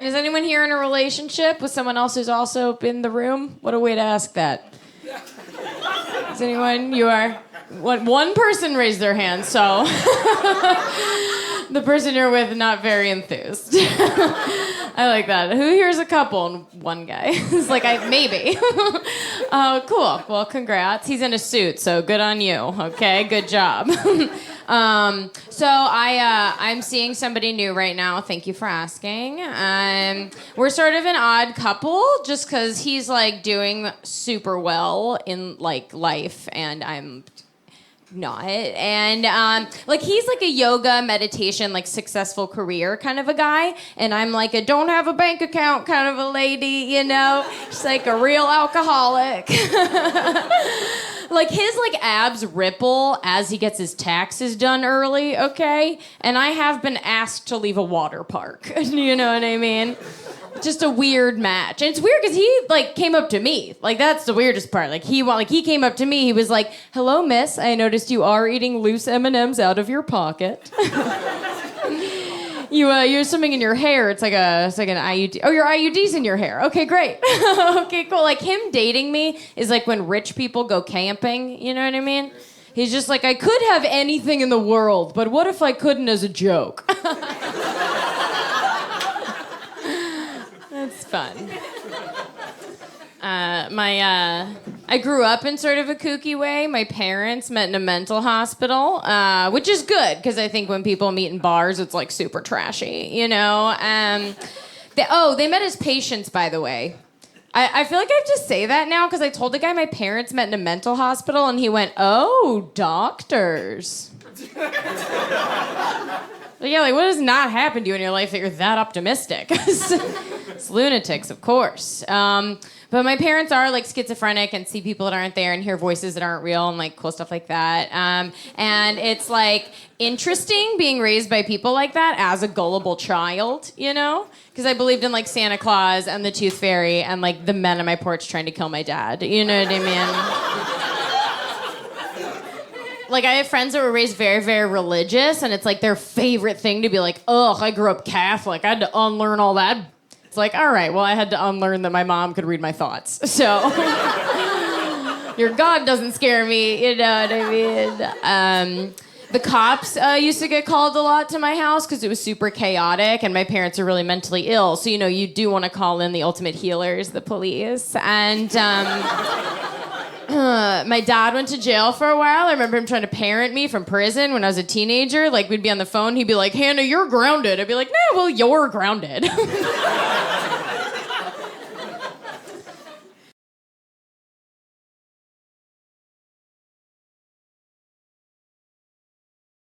Is anyone here in a relationship with someone else who's also in the room? What a way to ask that. Is anyone? You are? One person raised their hand, so the person you're with not very enthused. I like that. Who here's a couple? And one guy. It's like, maybe. Oh, cool. Well, congrats. He's in a suit, so good on you. Okay, good job. So I'm seeing somebody new right now. Thank you for asking. We're sort of an odd couple, just because he's like doing super well in like life, and I'm not. And like he's like a yoga, meditation, like successful career kind of a guy, and I'm like a don't have a bank account kind of a lady, you know? She's like a real alcoholic. Like his like abs ripple as he gets his taxes done early, okay? And I have been asked to leave a water park. You know what I mean? Just a weird match. And it's weird because he like came up to me. Like that's the weirdest part. Like he came up to me. He was like, "Hello, miss. I noticed you are eating loose M&Ms out of your pocket." You have something in your hair. It's like an IUD. Oh, your IUD's in your hair. Okay, great. Okay, cool. Like him dating me is like when rich people go camping. You know what I mean? He's just like, I could have anything in the world, but what if I couldn't as a joke? It's fun. I grew up in sort of a kooky way. My parents met in a mental hospital, which is good because I think when people meet in bars, it's like super trashy, you know. They met as patients, by the way. I feel like I have to say that now because I told the guy my parents met in a mental hospital, and he went, "Oh, doctors." But yeah, like what has not happened to you in your life that you're that optimistic? It's lunatics, of course. But my parents are like schizophrenic and see people that aren't there and hear voices that aren't real and like cool stuff like that. And it's like interesting being raised by people like that as a gullible child, you know? Because I believed in like Santa Claus and the Tooth Fairy and like the men on my porch trying to kill my dad. You know what I mean? Like, I have friends that were raised very, very religious, and it's like their favorite thing to be like, ugh, I grew up Catholic. I had to unlearn all that. It's like, all right, well, I had to unlearn that my mom could read my thoughts. So, your God doesn't scare me, you know what I mean? The cops used to get called a lot to my house because it was super chaotic, and my parents are really mentally ill. So, you know, you do want to call in the ultimate healers, the police. And my dad went to jail for a while. I remember him trying to parent me from prison when I was a teenager. Like, we'd be on the phone. He'd be like, Hannah, you're grounded. I'd be like, no, well, you're grounded.